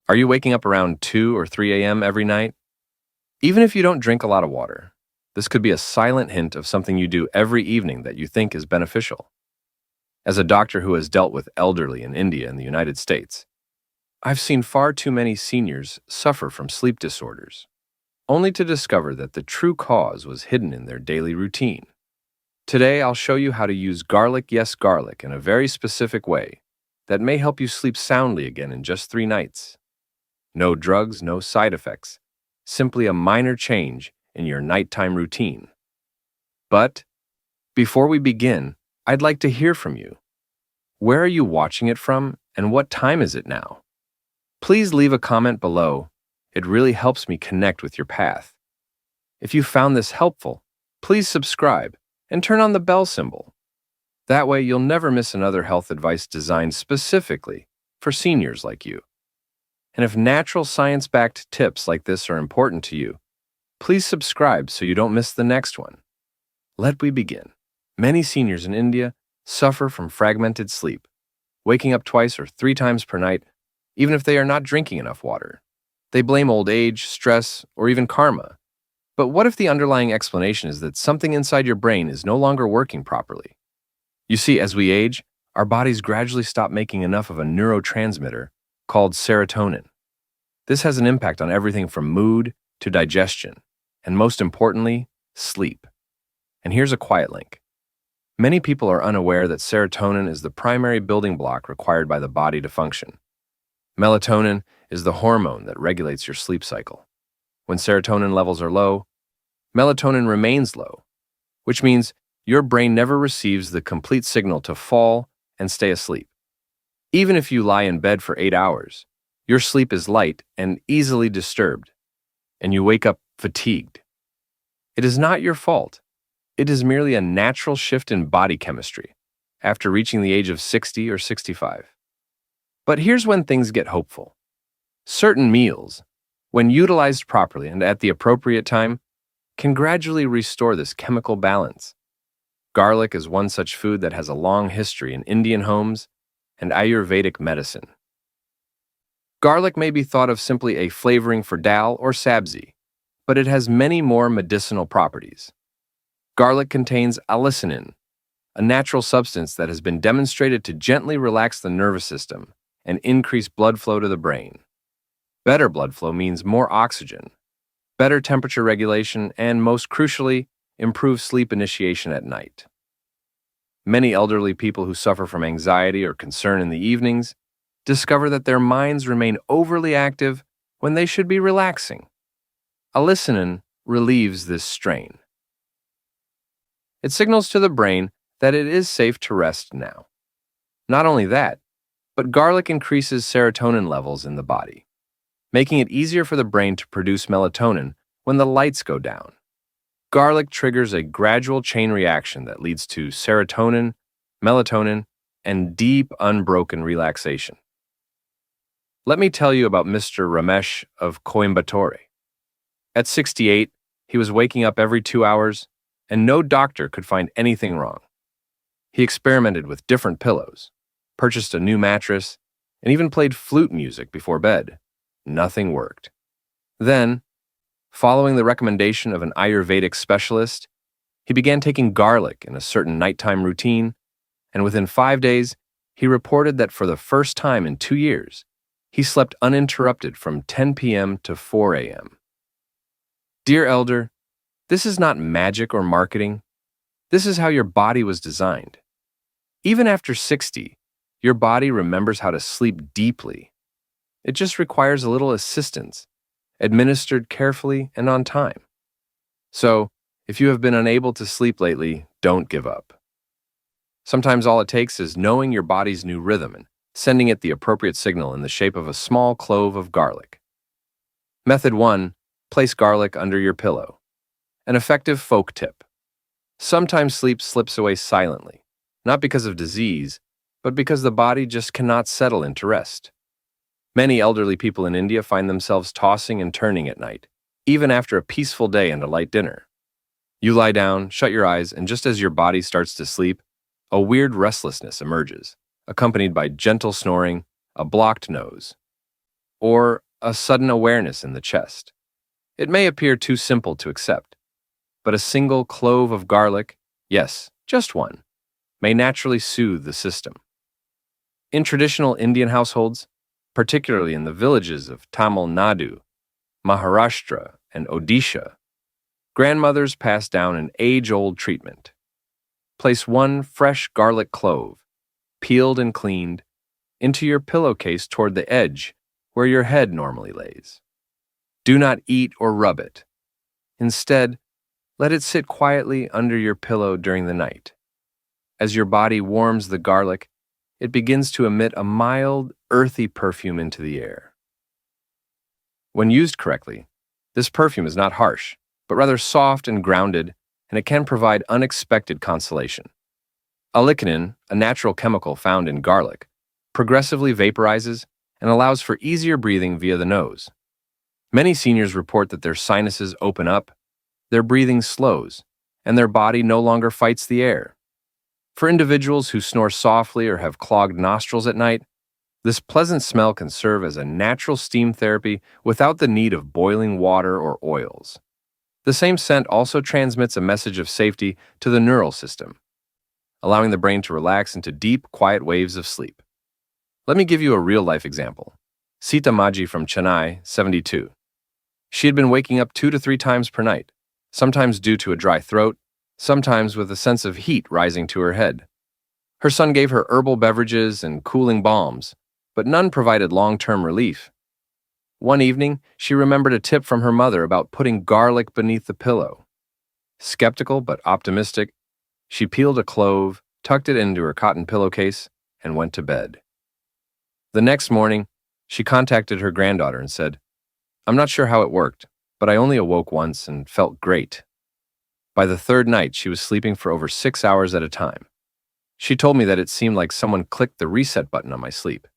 Are you waking up around 2 or 3 a.m. every night? Even if you don't drink a lot of water, this could be a silent hint of something you do every evening that you think is beneficial. As a doctor who has dealt with elderly in India and the United States, I've seen far too many seniors suffer from sleep disorders, only to discover that the true cause was hidden in their daily routine. Today, I'll show you how to use garlic, yes, garlic, in a very specific way that may help you sleep soundly again in just 3 nights. No drugs, no side effects, simply a minor change in your nighttime routine. But before we begin, I'd like to hear from you. Where are you watching it from, and what time is it now? Please leave a comment below. It really helps me connect with your path. If you found this helpful, please subscribe and turn on the bell symbol. That way you'll never miss another health advice designed specifically for seniors like you. And if natural science-backed tips like this are important to you, please subscribe so you don't miss the next one. Let we begin. Many seniors in India suffer from fragmented sleep, waking up 2 or 3 times per night, even if they are not drinking enough water. They blame old age, stress, or even karma. But what if the underlying explanation is that something inside your brain is no longer working properly? You see, as we age, our bodies gradually stop making enough of a neurotransmitter called serotonin. This has an impact on everything from mood to digestion, and most importantly, sleep. And here's a quiet link. Many people are unaware that serotonin is the primary building block required by the body to function. Melatonin is the hormone that regulates your sleep cycle. When serotonin levels are low, melatonin remains low, which means your brain never receives the complete signal to fall and stay asleep. Even if you lie in bed for 8 hours, your sleep is light and easily disturbed, and you wake up fatigued. It is not your fault. It is merely a natural shift in body chemistry after reaching the age of 60 or 65. But here's when things get hopeful. Certain meals, when utilized properly and at the appropriate time, can gradually restore this chemical balance. Garlic is one such food that has a long history in Indian homes and Ayurvedic medicine. Garlic may be thought of simply a flavoring for dal or sabzi, but it has many more medicinal properties. Garlic contains allicin, a natural substance that has been demonstrated to gently relax the nervous system and increase blood flow to the brain. Better blood flow means more oxygen, better temperature regulation, and most crucially, improved sleep initiation at night. Many elderly people who suffer from anxiety or concern in the evenings discover that their minds remain overly active when they should be relaxing. Allicin relieves this strain. It signals to the brain that it is safe to rest now. Not only that, but garlic increases serotonin levels in the body, making it easier for the brain to produce melatonin when the lights go down. Garlic triggers a gradual chain reaction that leads to serotonin, melatonin, and deep, unbroken relaxation. Let me tell you about Mr. Ramesh of Coimbatore. At 68, he was waking up every 2 hours, and no doctor could find anything wrong. He experimented with different pillows, purchased a new mattress, and even played flute music before bed. Nothing worked. Then, following the recommendation of an Ayurvedic specialist, he began taking garlic in a certain nighttime routine, and within 5 days, he reported that for the first time in 2 years, he slept uninterrupted from 10 p.m. to 4 a.m. Dear elder, this is not magic or marketing. This is how your body was designed. Even after 60, your body remembers how to sleep deeply. It just requires a little assistance, administered carefully and on time. So, if you have been unable to sleep lately, don't give up. Sometimes all it takes is knowing your body's new rhythm and sending it the appropriate signal in the shape of a small clove of garlic. Method 1. Place garlic under your pillow. An effective folk tip. Sometimes sleep slips away silently, not because of disease, but because the body just cannot settle into rest. Many elderly people in India find themselves tossing and turning at night, even after a peaceful day and a light dinner. You lie down, shut your eyes, and just as your body starts to sleep, a weird restlessness emerges, accompanied by gentle snoring, a blocked nose. or a sudden awareness in the chest. It may appear too simple to accept, but a single clove of garlic, yes, just one, may naturally soothe the system. In traditional Indian households, particularly in the villages of Tamil Nadu, Maharashtra, and Odisha, grandmothers pass down an age-old treatment. Place one fresh garlic clove, peeled and cleaned, into your pillowcase toward the edge where your head normally lays. Do not eat or rub it. Instead, let it sit quietly under your pillow during the night. As your body warms the garlic, it begins to emit a mild, earthy perfume into the air. When used correctly, this perfume is not harsh, but rather soft and grounded, and it can provide unexpected consolation. Allicin, a natural chemical found in garlic, progressively vaporizes and allows for easier breathing via the nose. Many seniors report that their sinuses open up, their breathing slows, and their body no longer fights the air. For individuals who snore softly or have clogged nostrils at night, this pleasant smell can serve as a natural steam therapy without the need of boiling water or oils. The same scent also transmits a message of safety to the neural system, allowing the brain to relax into deep, quiet waves of sleep. Let me give you a real-life example. Sita Maji from Chennai, 72. She had been waking up 2 to 3 times per night, sometimes due to a dry throat, sometimes with a sense of heat rising to her head. Her son gave her herbal beverages and cooling balms, but none provided long-term relief. One evening, she remembered a tip from her mother about putting garlic beneath the pillow. Skeptical but optimistic, she peeled a clove, tucked it into her cotton pillowcase, and went to bed. The next morning, she contacted her granddaughter and said, "I'm not sure how it worked, but I only awoke once and felt great." By the third night, she was sleeping for over 6 hours at a time. She told me that it seemed like someone clicked the reset button on my sleep,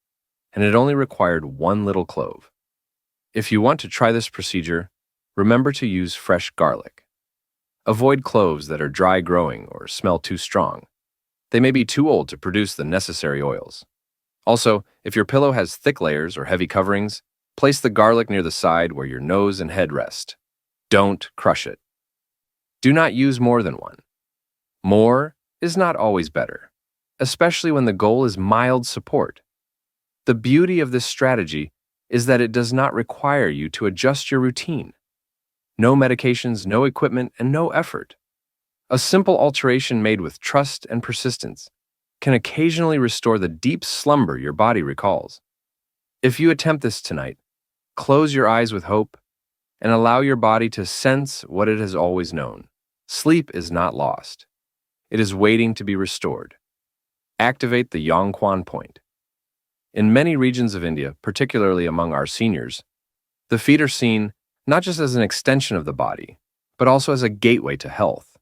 and it only required one little clove. If you want to try this procedure, remember to use fresh garlic. Avoid cloves that are dry growing or smell too strong. They may be too old to produce the necessary oils. Also, if your pillow has thick layers or heavy coverings, place the garlic near the side where your nose and head rest. Don't crush it. Do not use more than one. More is not always better, especially when the goal is mild support. The beauty of this strategy is that it does not require you to adjust your routine. No medications, no equipment, and no effort. A simple alteration made with trust and persistence can occasionally restore the deep slumber your body recalls. If you attempt this tonight, close your eyes with hope and allow your body to sense what it has always known. Sleep is not lost. It is waiting to be restored. Activate the Yong Kuan point. In many regions of India, particularly among our seniors, the feet are seen not just as an extension of the body, but also as a gateway to health.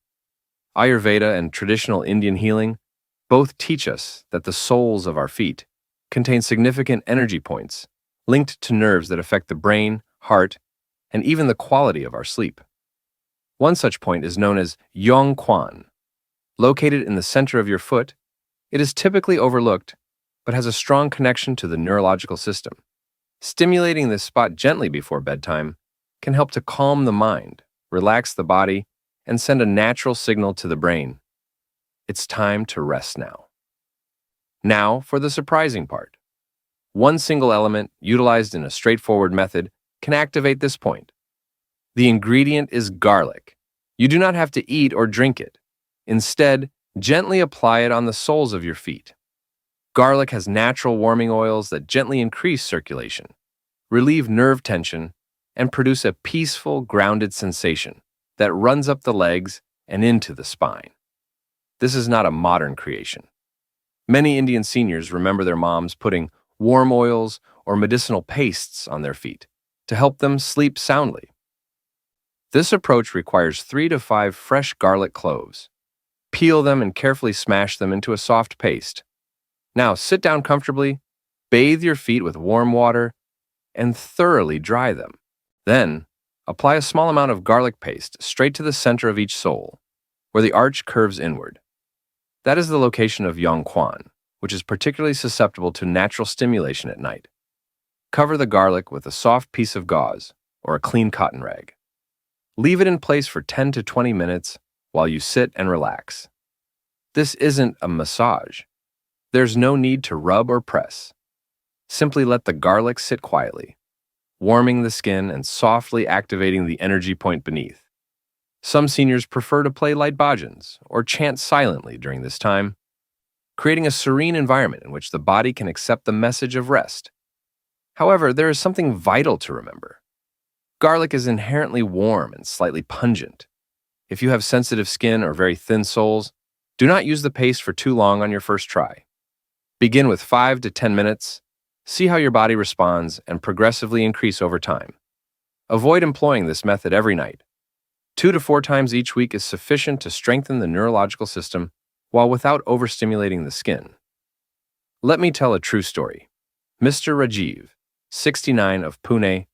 Ayurveda and traditional Indian healing both teach us that the soles of our feet contain significant energy points linked to nerves that affect the brain, heart, and even the quality of our sleep. One such point is known as Yong Kuan. Located in the center of your foot, it is typically overlooked, but has a strong connection to the neurological system. Stimulating this spot gently before bedtime can help to calm the mind, relax the body, and send a natural signal to the brain. It's time to rest now. Now for the surprising part. One single element utilized in a straightforward method can activate this point. The ingredient is garlic. You do not have to eat or drink it. Instead, gently apply it on the soles of your feet. Garlic has natural warming oils that gently increase circulation, relieve nerve tension, and produce a peaceful, grounded sensation that runs up the legs and into the spine. This is not a modern creation. Many Indian seniors remember their moms putting warm oils or medicinal pastes on their feet to help them sleep soundly. This approach requires 3 to 5 fresh garlic cloves. Peel them and carefully smash them into a soft paste. Now sit down comfortably, bathe your feet with warm water, and thoroughly dry them. Then, apply a small amount of garlic paste straight to the center of each sole, where the arch curves inward. That is the location of Yong Kuan, which is particularly susceptible to natural stimulation at night. Cover the garlic with a soft piece of gauze or a clean cotton rag. Leave it in place for 10 to 20 minutes while you sit and relax. This isn't a massage. There's no need to rub or press. Simply let the garlic sit quietly, warming the skin and softly activating the energy point beneath. Some seniors prefer to play light bhajans or chant silently during this time, creating a serene environment in which the body can accept the message of rest. However, there is something vital to remember. Garlic is inherently warm and slightly pungent. If you have sensitive skin or very thin soles, do not use the paste for too long on your first try. Begin with 5 to 10 minutes, see how your body responds, and progressively increase over time. Avoid employing this method every night. 2 to 4 times each week is sufficient to strengthen the neurological system while without overstimulating the skin. Let me tell a true story. Mr. Rajiv, 69 of Pune,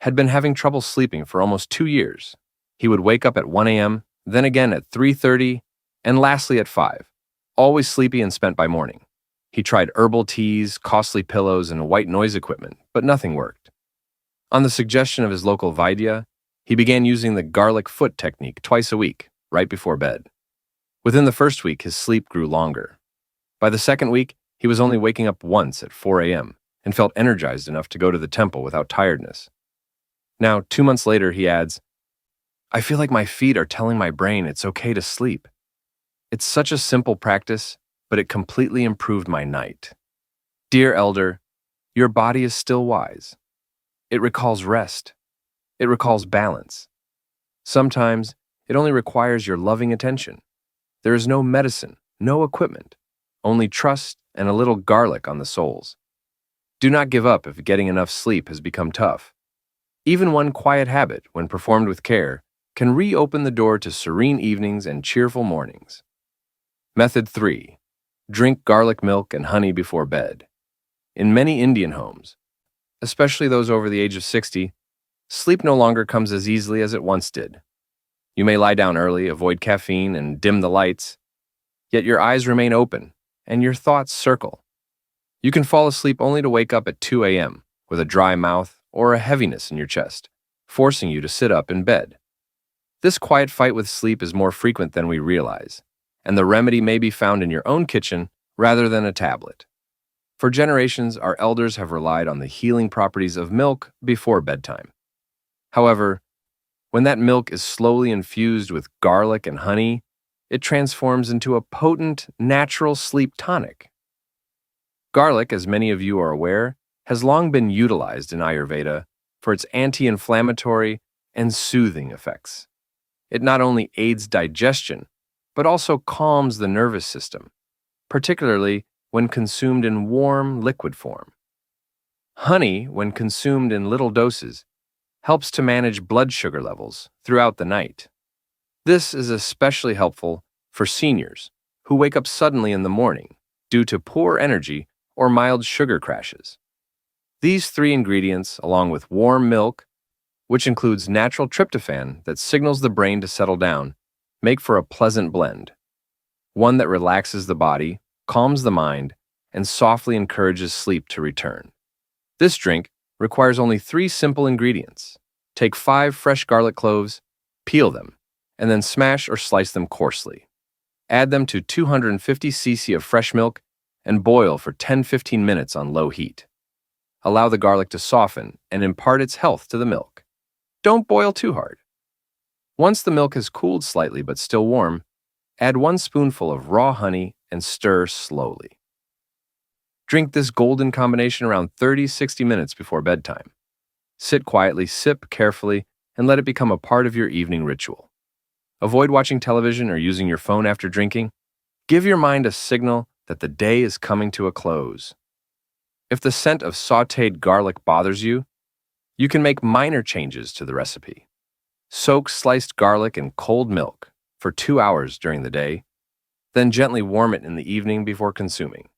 had been having trouble sleeping for almost 2 years. He would wake up at 1 a.m., then again at 3:30, and lastly at 5, always sleepy and spent by morning. He tried herbal teas, costly pillows, and white noise equipment, but nothing worked. On the suggestion of his local Vaidya, he began using the garlic foot technique twice a week, right before bed. Within the first week, his sleep grew longer. By the second week, he was only waking up once at 4 a.m. and felt energized enough to go to the temple without tiredness. Now, 2 months later, he adds, "I feel like my feet are telling my brain it's okay to sleep. It's such a simple practice, but it completely improved my night." Dear elder, your body is still wise. It recalls rest. It recalls balance. Sometimes, it only requires your loving attention. There is no medicine, no equipment, only trust and a little garlic on the soles. Do not give up if getting enough sleep has become tough. Even one quiet habit, when performed with care, can reopen the door to serene evenings and cheerful mornings. Method 3. Drink garlic milk and honey before bed. In many Indian homes, especially those over the age of 60, sleep no longer comes as easily as it once did. You may lie down early, avoid caffeine, and dim the lights, yet your eyes remain open and your thoughts circle. You can fall asleep only to wake up at 2 a.m. with a dry mouth or a heaviness in your chest, forcing you to sit up in bed. This quiet fight with sleep is more frequent than we realize, and the remedy may be found in your own kitchen rather than a tablet. For generations, our elders have relied on the healing properties of milk before bedtime. However, when that milk is slowly infused with garlic and honey, it transforms into a potent, natural sleep tonic. Garlic, as many of you are aware, has long been utilized in Ayurveda for its anti-inflammatory and soothing effects. It not only aids digestion, but also calms the nervous system, particularly when consumed in warm liquid form. Honey, when consumed in little doses, helps to manage blood sugar levels throughout the night. This is especially helpful for seniors who wake up suddenly in the morning due to poor energy or mild sugar crashes. These 3 ingredients, along with warm milk, which includes natural tryptophan that signals the brain to settle down, make for a pleasant blend, one that relaxes the body, calms the mind, and softly encourages sleep to return. This drink requires only 3 simple ingredients. Take 5 fresh garlic cloves, peel them, and then smash or slice them coarsely. Add them to 250 cc of fresh milk and boil for 10-15 minutes on low heat. Allow the garlic to soften and impart its health to the milk. Don't boil too hard. Once the milk has cooled slightly but still warm, add 1 spoonful of raw honey and stir slowly. Drink this golden combination around 30-60 minutes before bedtime. Sit quietly, sip carefully, and let it become a part of your evening ritual. Avoid watching television or using your phone after drinking. Give your mind a signal that the day is coming to a close. If the scent of sautéed garlic bothers you, you can make minor changes to the recipe. Soak sliced garlic in cold milk for 2 hours during the day, then gently warm it in the evening before consuming.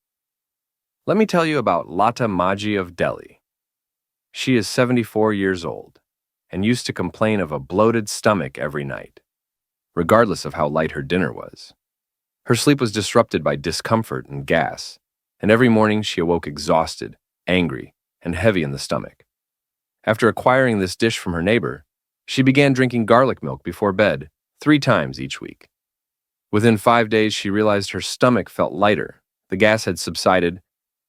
Let me tell you about Lata Maji of Delhi. She is 74 years old and used to complain of a bloated stomach every night, regardless of how light her dinner was. Her sleep was disrupted by discomfort and gas, and every morning she awoke exhausted, angry, and heavy in the stomach. After acquiring this dish from her neighbor, she began drinking garlic milk before bed 3 times each week. Within 5 days, she realized her stomach felt lighter, the gas had subsided,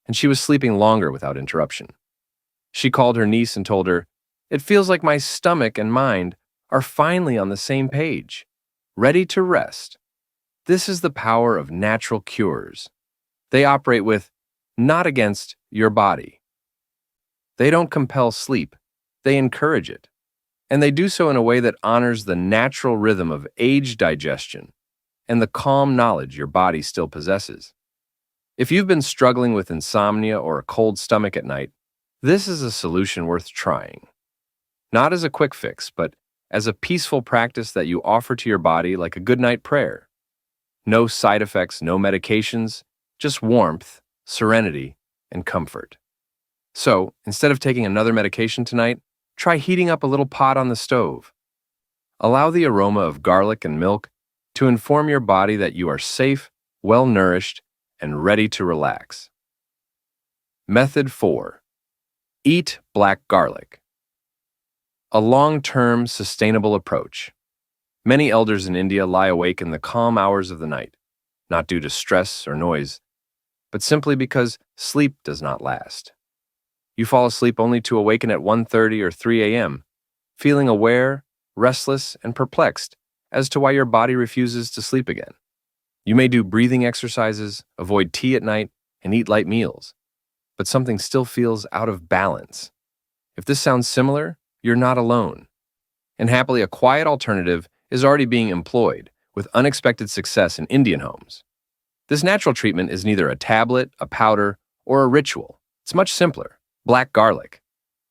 and she was sleeping longer without interruption. She called her niece and told her, "It feels like my stomach and mind are finally on the same page, ready to rest." This is the power of natural cures. They operate with, not against, your body. They don't compel sleep, they encourage it. And they do so in a way that honors the natural rhythm of age digestion and the calm knowledge your body still possesses. If you've been struggling with insomnia or a cold stomach at night, this is a solution worth trying. Not as a quick fix, but as a peaceful practice that you offer to your body like a goodnight prayer. No side effects, no medications, just warmth, serenity, and comfort. So, instead of taking another medication tonight, try heating up a little pot on the stove. Allow the aroma of garlic and milk to inform your body that you are safe, well-nourished, and ready to relax. Method 4. Eat black garlic. A long-term, sustainable approach. Many elders in India lie awake in the calm hours of the night, not due to stress or noise, but simply because sleep does not last. You fall asleep only to awaken at 1:30 or 3 a.m., feeling aware, restless, and perplexed as to why your body refuses to sleep again. You may do breathing exercises, avoid tea at night, and eat light meals, but something still feels out of balance. If this sounds similar, you're not alone. And happily, a quiet alternative is already being employed with unexpected success in Indian homes. This natural treatment is neither a tablet, a powder, or a ritual. It's much simpler. Black garlic.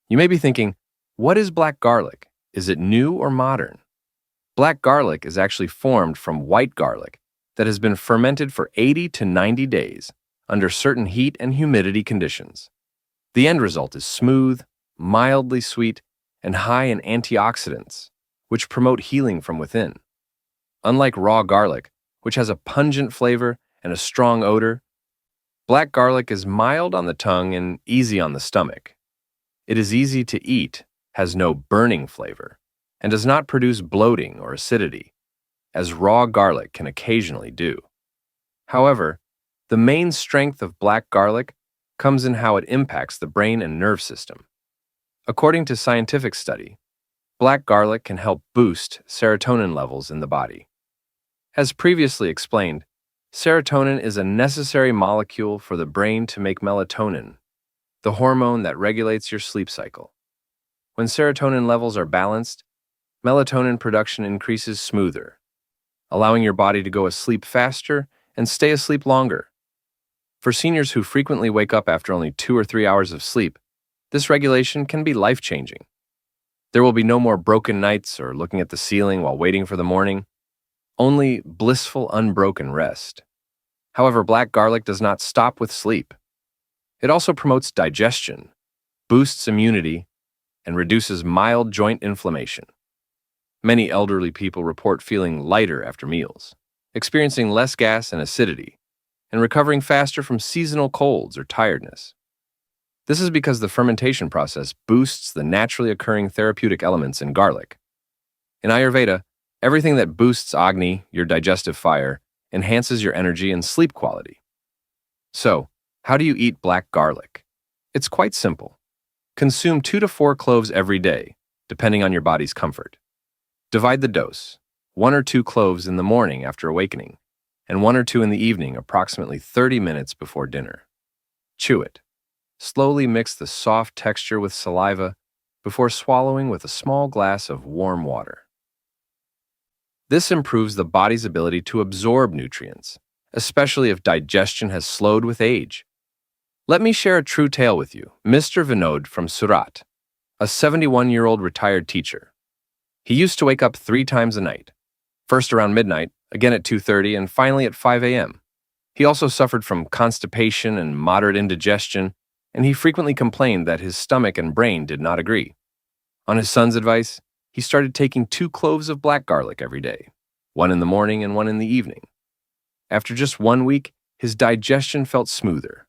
You may be thinking, what is black garlic? Is it new or modern? Black garlic is actually formed from white garlic that has been fermented for 80 to 90 days under certain heat and humidity conditions. The end result is smooth, mildly sweet, and high in antioxidants, which promote healing from within. Unlike raw garlic, which has a pungent flavor and a strong odor, black garlic is mild on the tongue and easy on the stomach. It is easy to eat, has no burning flavor, and does not produce bloating or acidity, as raw garlic can occasionally do. However, the main strength of black garlic comes in how it impacts the brain and nerve system. According to scientific study, black garlic can help boost serotonin levels in the body. As previously explained, serotonin is a necessary molecule for the brain to make melatonin, the hormone that regulates your sleep cycle. When serotonin levels are balanced, melatonin production increases smoother, allowing your body to go asleep faster and stay asleep longer. For seniors who frequently wake up after only 2 or 3 hours of sleep, this regulation can be life-changing. There will be no more broken nights or looking at the ceiling while waiting for the morning, only blissful, unbroken rest. However, black garlic does not stop with sleep. It also promotes digestion, boosts immunity, and reduces mild joint inflammation. Many elderly people report feeling lighter after meals, experiencing less gas and acidity, and recovering faster from seasonal colds or tiredness. This is because the fermentation process boosts the naturally occurring therapeutic elements in garlic. In Ayurveda, everything that boosts Agni, your digestive fire, enhances your energy and sleep quality. So, how do you eat black garlic? It's quite simple. Consume 2 to 4 cloves every day, depending on your body's comfort. Divide the dose, 1 or 2 cloves in the morning after awakening, and 1 or 2 in the evening approximately 30 minutes before dinner. Chew it. Slowly mix the soft texture with saliva before swallowing with a small glass of warm water. This improves the body's ability to absorb nutrients, especially if digestion has slowed with age. Let me share a true tale with you. Mr. Vinod from Surat, a 71-year-old retired teacher. He used to wake up 3 times a night, first around midnight, again at 2:30, and finally at 5 a.m. He also suffered from constipation and moderate indigestion, and he frequently complained that his stomach and brain did not agree. On his son's advice, he started taking 2 cloves of black garlic every day, 1 in the morning and 1 in the evening. After just 1 week, his digestion felt smoother,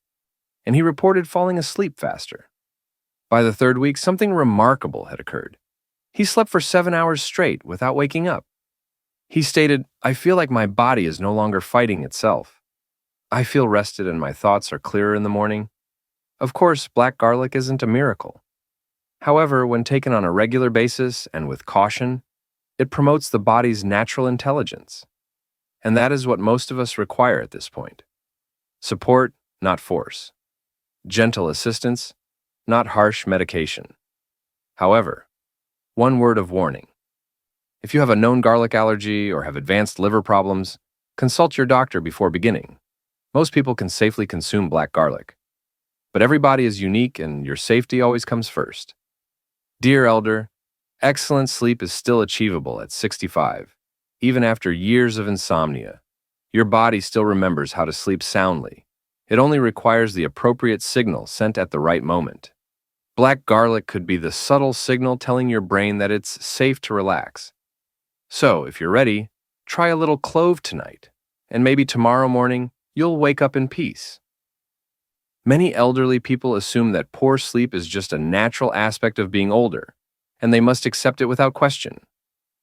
and he reported falling asleep faster. By the third week, something remarkable had occurred. He slept for 7 hours straight without waking up. He stated, "I feel like my body is no longer fighting itself. I feel rested and my thoughts are clearer in the morning." Of course, black garlic isn't a miracle. However, when taken on a regular basis and with caution, it promotes the body's natural intelligence. And that is what most of us require at this point. Support, not force. Gentle assistance, not harsh medication. However, one word of warning. If you have a known garlic allergy or have advanced liver problems, consult your doctor before beginning. Most people can safely consume black garlic. But every body is unique and your safety always comes first. Dear elder, excellent sleep is still achievable at 65. Even after years of insomnia, your body still remembers how to sleep soundly. It only requires the appropriate signal sent at the right moment. Black garlic could be the subtle signal telling your brain that it's safe to relax. So, if you're ready, try a little clove tonight, and maybe tomorrow morning you'll wake up in peace. Many elderly people assume that poor sleep is just a natural aspect of being older, and they must accept it without question.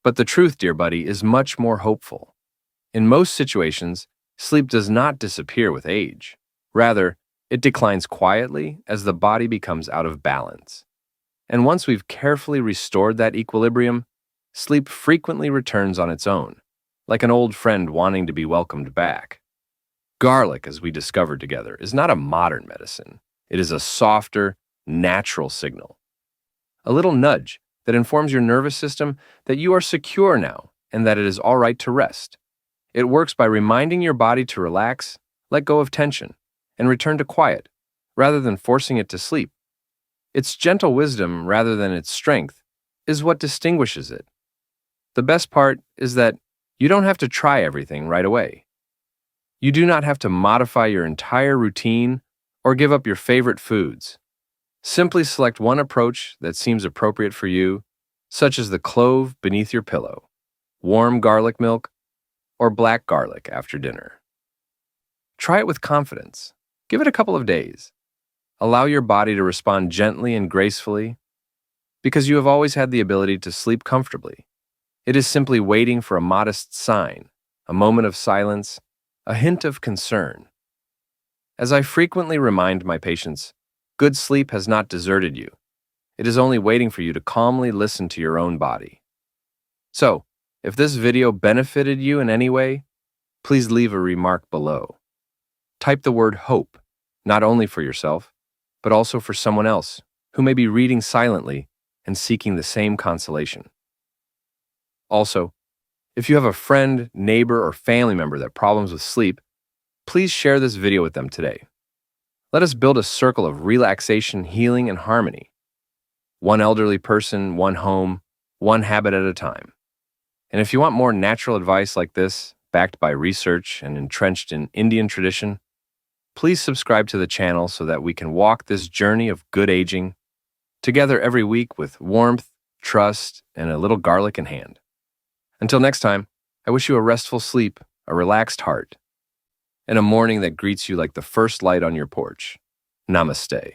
But the truth, dear buddy, is much more hopeful. In most situations, sleep does not disappear with age. Rather, it declines quietly as the body becomes out of balance. And once we've carefully restored that equilibrium, sleep frequently returns on its own, like an old friend wanting to be welcomed back. Garlic, as we discovered together, is not a modern medicine. It is a softer, natural signal. A little nudge that informs your nervous system that you are secure now and that it is all right to rest. It works by reminding your body to relax, let go of tension, and return to quiet, rather than forcing it to sleep. Its gentle wisdom, rather than its strength, is what distinguishes it. The best part is that you don't have to try everything right away. You do not have to modify your entire routine or give up your favorite foods. Simply select one approach that seems appropriate for you, such as the clove beneath your pillow, warm garlic milk, or black garlic after dinner. Try it with confidence. Give it a couple of days. Allow your body to respond gently and gracefully, because you have always had the ability to sleep comfortably. It is simply waiting for a modest sign, a moment of silence, a hint of concern. As I frequently remind my patients, good sleep has not deserted you. It is only waiting for you to calmly listen to your own body. So, if this video benefited you in any way, please leave a remark below. Type the word hope, not only for yourself, but also for someone else who may be reading silently and seeking the same consolation. Also, if you have a friend, neighbor, or family member that problems with sleep, please share this video with them today. Let us build a circle of relaxation, healing, and harmony. One elderly person, one home, one habit at a time. And if you want more natural advice like this, backed by research and entrenched in Indian tradition, please subscribe to the channel so that we can walk this journey of good aging together every week with warmth, trust, and a little garlic in hand. Until next time, I wish you a restful sleep, a relaxed heart, and a morning that greets you like the first light on your porch. Namaste.